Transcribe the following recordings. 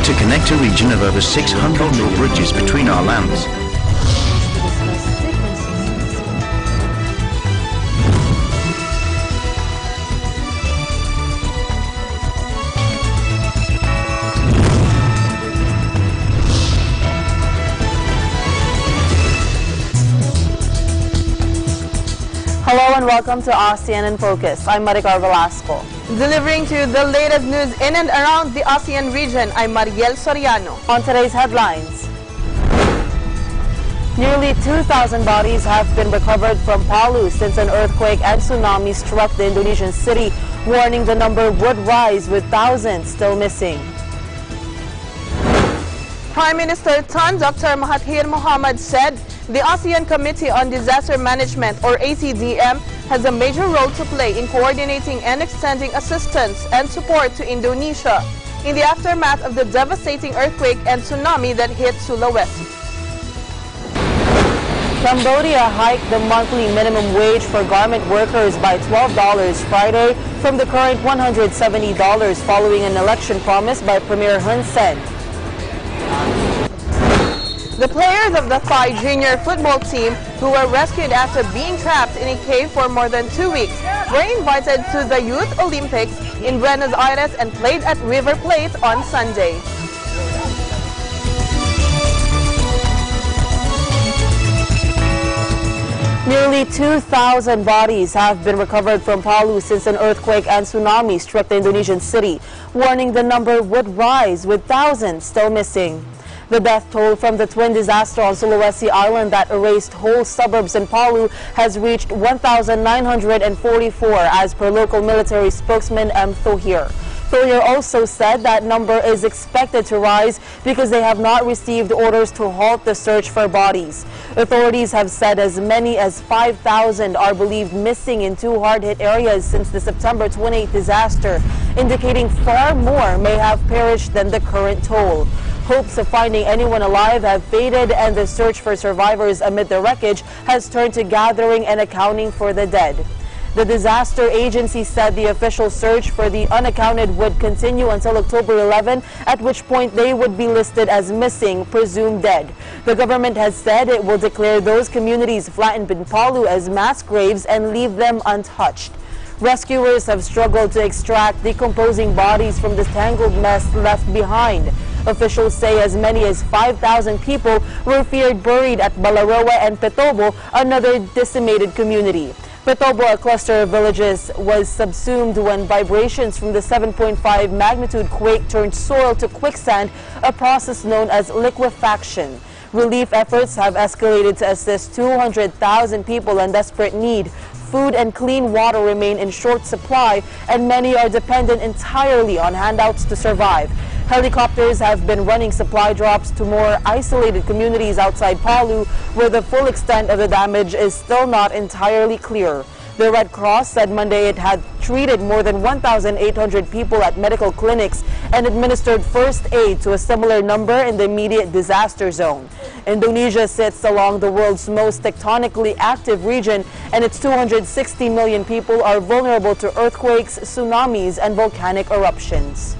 to connect a region of over 600 million bridges between our lands. Hello and welcome to ASEAN in Focus. I'm Maricar Velasco. Delivering to you the latest news in and around the ASEAN region, I'm Mariel Soriano. On today's headlines, nearly 2,000 bodies have been recovered from Palu since an earthquake and tsunami struck the Indonesian city, warning the number would rise with thousands still missing. Prime Minister Tun Dr. Mahathir Mohamad said the ASEAN Committee on Disaster Management, or ACDM, has a major role to play in coordinating and extending assistance and support to Indonesia in the aftermath of the devastating earthquake and tsunami that hit Sulawesi. Cambodia hiked the monthly minimum wage for garment workers by $12 Friday from the current $170 following an election promise by Premier Hun Sen. The players of the Thai junior football team, who were rescued after being trapped in a cave for more than 2 weeks, were invited to the Youth Olympics in Buenos Aires and played at River Plate on Sunday. Nearly 2,000 bodies have been recovered from Palu since an earthquake and tsunami struck the Indonesian city, warning the number would rise with thousands still missing. The death toll from the twin disaster on Sulawesi Island that erased whole suburbs in Palu has reached 1,944 as per local military spokesman M. Thohir. Thohir also said that number is expected to rise because they have not received orders to halt the search for bodies. Authorities have said as many as 5,000 are believed missing in two hard-hit areas since the September 28th disaster, indicating far more may have perished than the current toll. Hopes of finding anyone alive have faded, and the search for survivors amid the wreckage has turned to gathering and accounting for the dead. The disaster agency said the official search for the unaccounted would continue until October 11, at which point they would be listed as missing, presumed dead. The government has said it will declare those communities flattened in Palu as mass graves and leave them untouched. Rescuers have struggled to extract decomposing bodies from the tangled mess left behind. Officials say as many as 5,000 people were feared buried at Balaroa and Petobo, another decimated community. Petobo, a cluster of villages, was subsumed when vibrations from the 7.5 magnitude quake turned soil to quicksand, a process known as liquefaction. Relief efforts have escalated to assist 200,000 people in desperate need. Food and clean water remain in short supply, and many are dependent entirely on handouts to survive. Helicopters have been running supply drops to more isolated communities outside Palu, where the full extent of the damage is still not entirely clear. The Red Cross said Monday it had treated more than 1,800 people at medical clinics and administered first aid to a similar number in the immediate disaster zone. Indonesia sits along the world's most tectonically active region, and its 260 million people are vulnerable to earthquakes, tsunamis, and volcanic eruptions.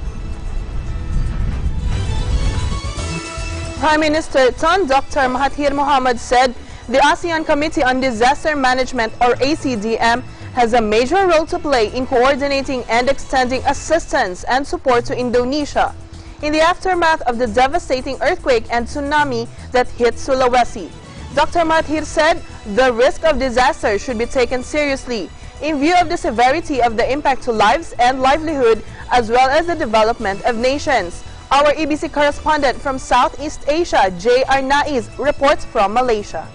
Prime Minister Tun Dr. Mahathir Mohamad said the ASEAN Committee on Disaster Management, or ACDM, has a major role to play in coordinating and extending assistance and support to Indonesia in the aftermath of the devastating earthquake and tsunami that hit Sulawesi. Dr. Mahathir said the risk of disaster should be taken seriously in view of the severity of the impact to lives and livelihood, as well as the development of nations. Our EBC correspondent from Southeast Asia, J. Arnaiz, reports from Malaysia.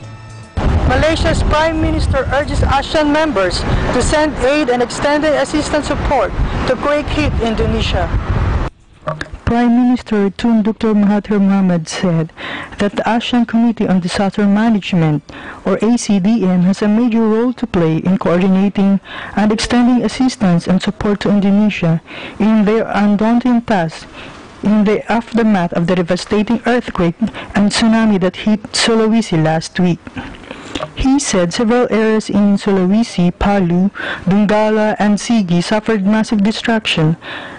Malaysia's Prime Minister urges ASEAN members to send aid and extended assistance support to quake-hit Indonesia. Prime Minister Tun Dr. Mahathir Mohamad said that the ASEAN Committee on Disaster Management, or ACDM, has a major role to play in coordinating and extending assistance and support to Indonesia in their undaunting task in the aftermath of the devastating earthquake and tsunami that hit Sulawesi last week. He said several areas in Sulawesi, Palu, Donggala, and Sigi suffered massive destruction,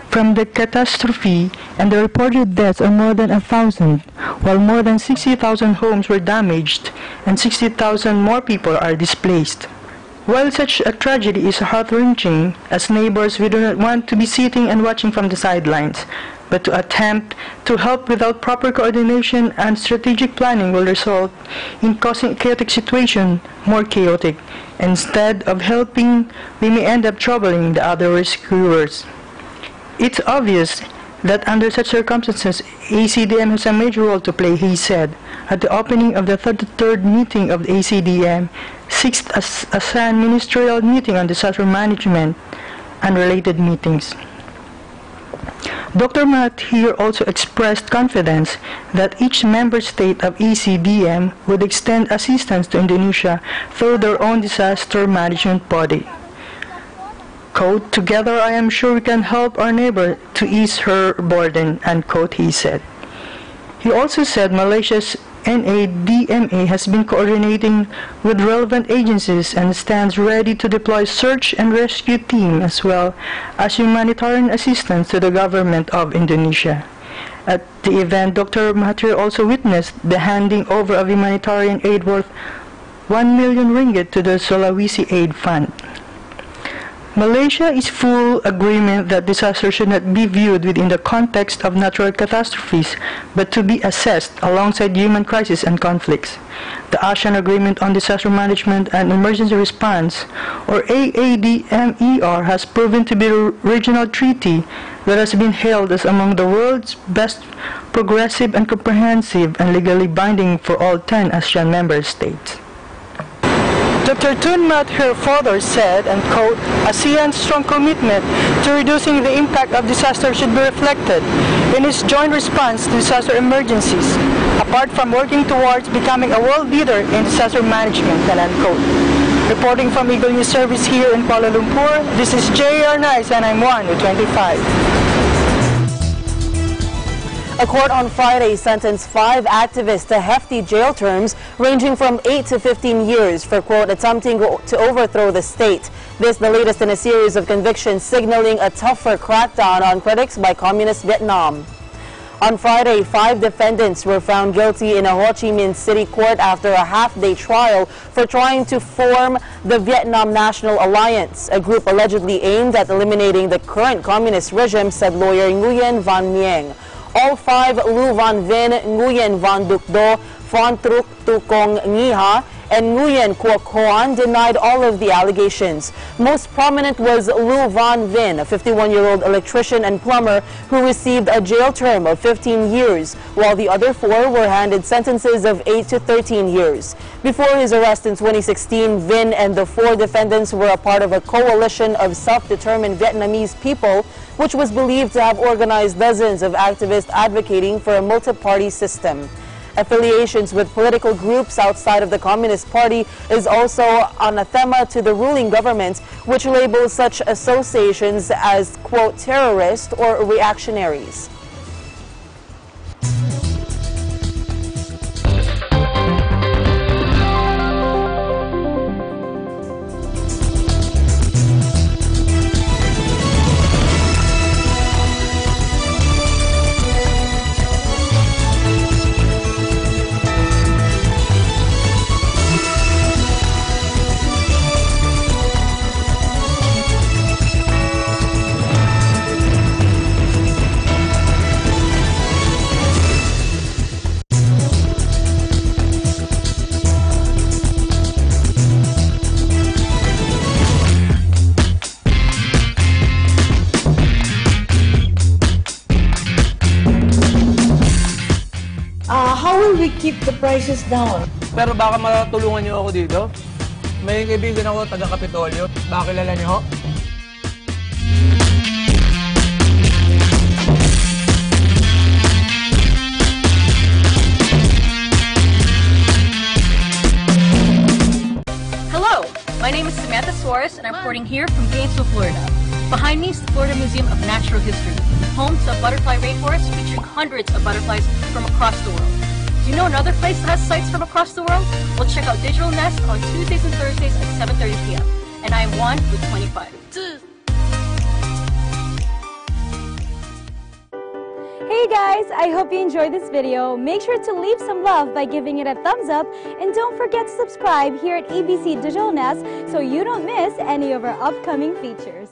from the catastrophe, and the reported deaths are more than 1,000, while more than 60,000 homes were damaged and 60,000 more people are displaced. While such a tragedy is heart-wrenching, as neighbors we do not want to be sitting and watching from the sidelines, but to attempt to help without proper coordination and strategic planning will result in causing a chaotic situation more chaotic. Instead of helping, we may end up troubling the other rescuers. It's obvious that under such circumstances, ACDM has a major role to play, he said, at the opening of the 33rd meeting of the ACDM, 6th ASEAN Ministerial Meeting on Disaster Management and related meetings. Dr. Mahathir also expressed confidence that each member state of ACDM would extend assistance to Indonesia through their own disaster management body. Quote, "Together I am sure we can help our neighbor to ease her burden," unquote, he said. He also said Malaysia's NADMA has been coordinating with relevant agencies and stands ready to deploy search and rescue team as well as humanitarian assistance to the government of Indonesia. At the event, Dr. Mahathir also witnessed the handing over of humanitarian aid worth 1 million ringgit to the Sulawesi Aid Fund. Malaysia is full agreement that disaster should not be viewed within the context of natural catastrophes, but to be assessed alongside human crises and conflicts. The ASEAN Agreement on Disaster Management and Emergency Response, or AADMER, has proven to be a regional treaty that has been hailed as among the world's best progressive and comprehensive and legally binding for all 10 ASEAN member states. Dr. Tun Mahathir further said, and quote, "ASEAN's strong commitment to reducing the impact of disaster should be reflected in its joint response to disaster emergencies, apart from working towards becoming a world leader in disaster management," and unquote. Reporting from Eagle News Service here in Kuala Lumpur, this is J.R. Nice and I'm 1 with 25. A court on Friday sentenced 5 activists to hefty jail terms ranging from 8 to 15 years for, quote, attempting to overthrow the state. This the latest in a series of convictions signaling a tougher crackdown on critics by Communist Vietnam. On Friday, 5 defendants were found guilty in a Ho Chi Minh City court after a half-day trial for trying to form the Vietnam National Alliance, a group allegedly aimed at eliminating the current communist regime, said lawyer Nguyen Van Mieng. All 5, Lu Van Vin, Nguyen Van Duc Do, Phan Truc Tu Kong Ngiha, and Nguyen Quoc Hoan denied all of the allegations. Most prominent was Lu Van Vin, a 51-year-old electrician and plumber who received a jail term of 15 years, while the other 4 were handed sentences of 8 to 13 years. Before his arrest in 2016, Vin and the 4 defendants were a part of a coalition of self-determined Vietnamese people, which was believed to have organized dozens of activists advocating for a multi-party system. Affiliations with political groups outside of the Communist Party is also anathema to the ruling government, which labels such associations as, quote, terrorist or reactionaries. How will we keep the prices down? Pero baka matulungan niyo ako dito. May kaibigan ako taga-Kapitolyo. Baka kilala niyo ho? Hello, my name is Samantha Suarez and I'm reporting here from Gainesville, Florida. Behind me is the Florida Museum of Natural History, home to a butterfly rainforest featuring hundreds of butterflies from across the world. Do you know another place that has sites from across the world? Well, check out Digital Nest on Tuesdays and Thursdays at 7:30 p.m. And I am 1 with 25. Hey guys, I hope you enjoyed this video. Make sure to leave some love by giving it a thumbs up and don't forget to subscribe here at ABC Digital Nest so you don't miss any of our upcoming features.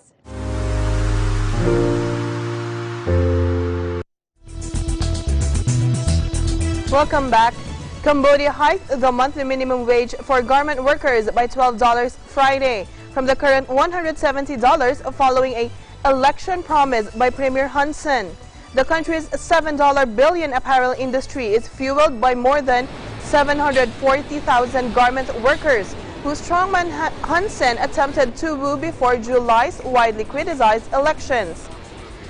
Welcome back. Cambodia hiked the monthly minimum wage for garment workers by $12 Friday from the current $170 following an election promise by Premier Hun Sen. The country's $7 billion apparel industry is fueled by more than 740,000 garment workers whose strongman Hun Sen attempted to woo before July's widely criticized elections.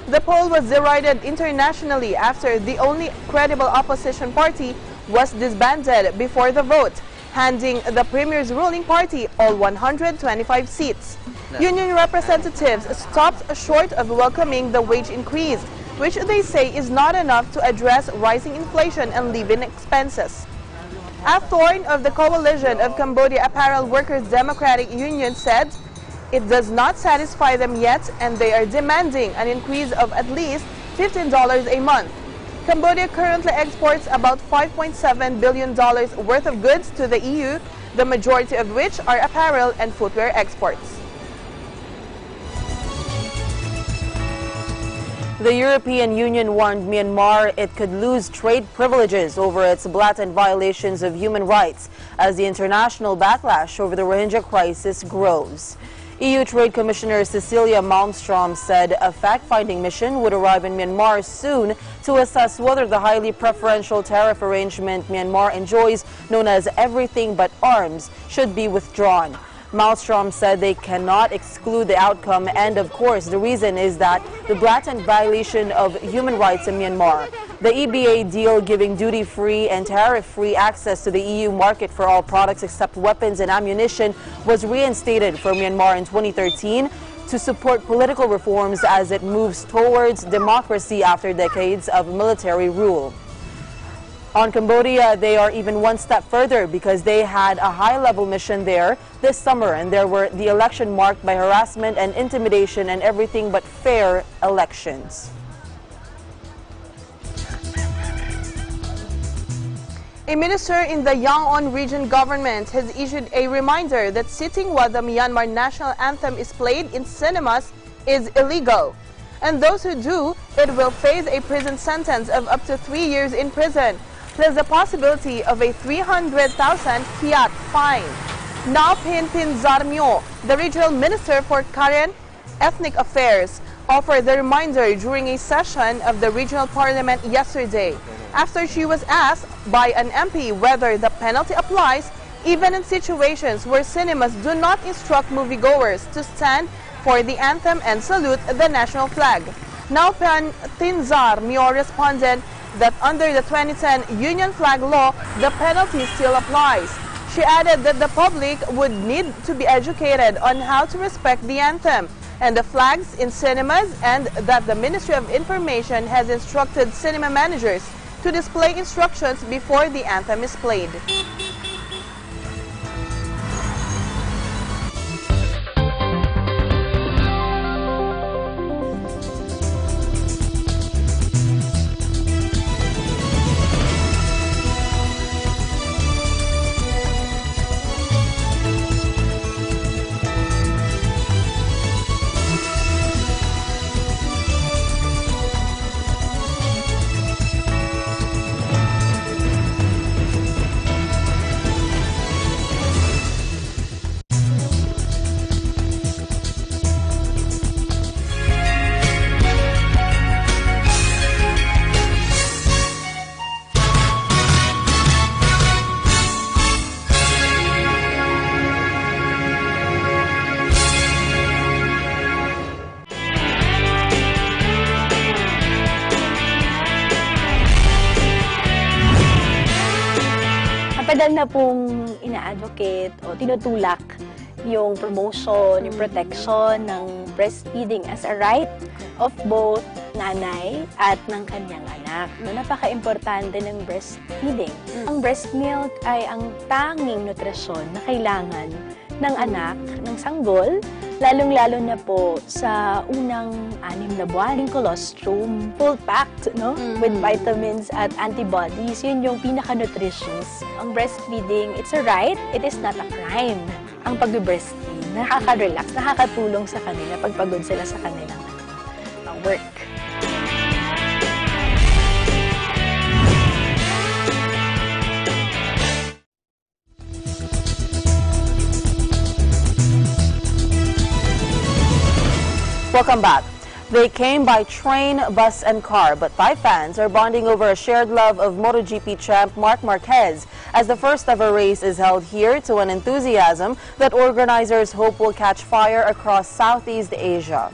The poll was derided internationally after the only credible opposition party was disbanded before the vote, handing the Premier's ruling party all 125 seats. Union representatives stopped short of welcoming the wage increase, which they say is not enough to address rising inflation and living expenses. A thorn of the coalition of Cambodia Apparel Workers Democratic Union said it does not satisfy them yet and they are demanding an increase of at least $15 a month. Cambodia currently exports about $5.7 billion worth of goods to the EU, the majority of which are apparel and footwear exports. The European Union warned Myanmar it could lose trade privileges over its blatant violations of human rights as the international backlash over the Rohingya crisis grows. EU Trade Commissioner Cecilia Malmström said a fact-finding mission would arrive in Myanmar soon to assess whether the highly preferential tariff arrangement Myanmar enjoys, known as Everything But Arms, should be withdrawn. Malmström said they cannot exclude the outcome, and of course the reason is that the blatant violation of human rights in Myanmar. The EBA deal giving duty-free and tariff-free access to the EU market for all products except weapons and ammunition was reinstated for Myanmar in 2013 to support political reforms as it moves towards democracy after decades of military rule. On Cambodia, they are even one step further because they had a high-level mission there this summer, and there were the election marked by harassment and intimidation and everything but fair elections. A minister in the Yangon region government has issued a reminder that sitting while the Myanmar national anthem is played in cinemas is illegal. And those who do, it will face a prison sentence of up to 3 years in prison, plus the possibility of a 300,000 fiat fine. Now Pin Zarmyo, the regional minister for Karen Ethnic Affairs, offered the reminder during a session of the regional parliament yesterday, after she was asked by an MP whether the penalty applies even in situations where cinemas do not instruct moviegoers to stand for the anthem and salute the national flag. Now Pan Tinzar Myo responded that under the 2010 Union Flag Law, the penalty still applies. She added that the public would need to be educated on how to respect the anthem and the flags in cinemas, and that the Ministry of Information has instructed cinema managers to display instructions before the anthem is played. Matagal na pong ina-advocate o tinutulak yung promotion, yung protection ng breastfeeding as a right of both nanay at ng kanyang anak. No, napaka-importante ng breastfeeding. Ang breast milk ay ang tanging nutrisyon na kailangan ng anak, ng sanggol, Lalong-lalo na po sa unang 6 na buwan, yung colostrum, full packed, no? With vitamins at antibodies. Yun yung pinaka-nutritious. Ang breastfeeding, it's a right, it is not a crime. Ang pag-breastfeed, nakaka-relax, nakakatulong sa kanila pag pagod sila sa kanilang work. Welcome back. They came by train, bus, and car, but Thai fans are bonding over a shared love of MotoGP champ Marc Marquez as the first ever race is held here to an enthusiasm that organizers hope will catch fire across Southeast Asia.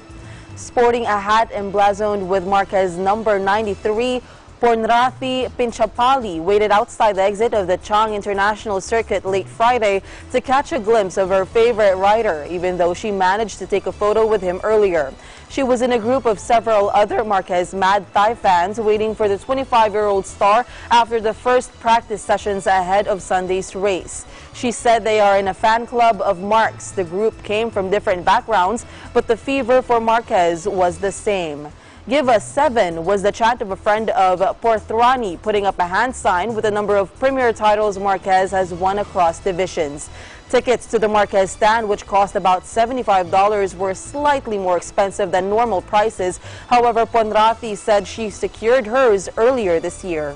Sporting a hat emblazoned with Marquez number 93, Pornrathi Pinchapali waited outside the exit of the Chang International Circuit late Friday to catch a glimpse of her favorite rider, even though she managed to take a photo with him earlier. She was in a group of several other Marquez Mad Thai fans waiting for the 25-year-old star after the first practice sessions ahead of Sunday's race. She said they are in a fan club of Marc's. The group came from different backgrounds, but the fever for Marquez was the same. Give us 7 was the chant of a friend of Porthrani, putting up a hand sign with a number of premier titles Marquez has won across divisions. Tickets to the Marquez stand, which cost about $75, were slightly more expensive than normal prices. However, Pornrathi said she secured hers earlier this year.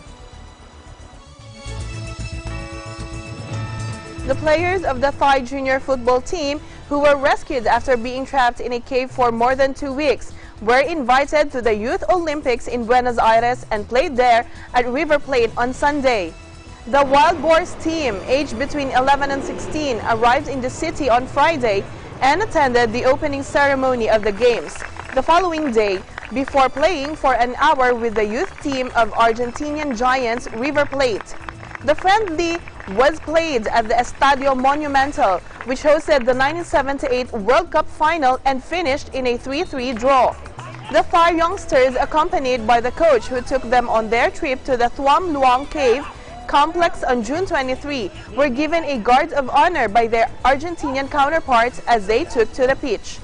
The players of the Thai junior football team, who were rescued after being trapped in a cave for more than 2 weeks, were invited to the Youth Olympics in Buenos Aires and played there at River Plate on Sunday. The Wild Boars team, aged between 11 and 16, arrived in the city on Friday and attended the opening ceremony of the games the following day before playing for an hour with the youth team of Argentinian giants River Plate. The friendly was played at the Estadio Monumental, which hosted the 1978 World Cup final and finished in a 3-3 draw. The Thai youngsters, accompanied by the coach who took them on their trip to the Thuam Luang Cave complex on June 23, were given a guard of honor by their Argentinian counterparts as they took to the pitch.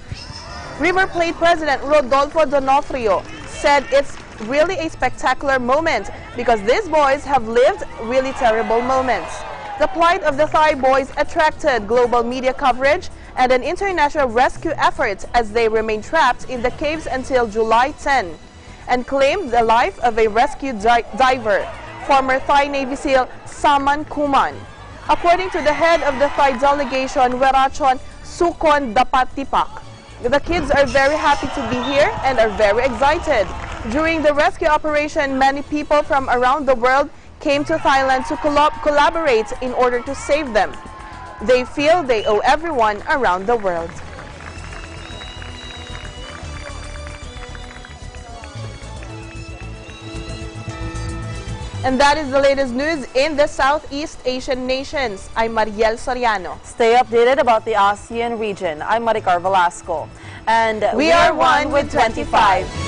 River Plate President Rodolfo Donofrio said it's really a spectacular moment because these boys have lived really terrible moments. The plight of the Thai boys attracted global media coverage and an international rescue effort as they remained trapped in the caves until July 10 and claimed the life of a rescue diver, former Thai Navy SEAL Saman Kuman. According to the head of the Thai delegation, Werachon Sukon Dapatipak, the kids are very happy to be here and are very excited. During the rescue operation, many people from around the world came to Thailand to collaborate in order to save them. They feel they owe everyone around the world. And that is the latest news in the Southeast Asian nations. I'm Mariel Soriano. Stay updated about the ASEAN region. I'm Maricar Velasco. And we are one with 25.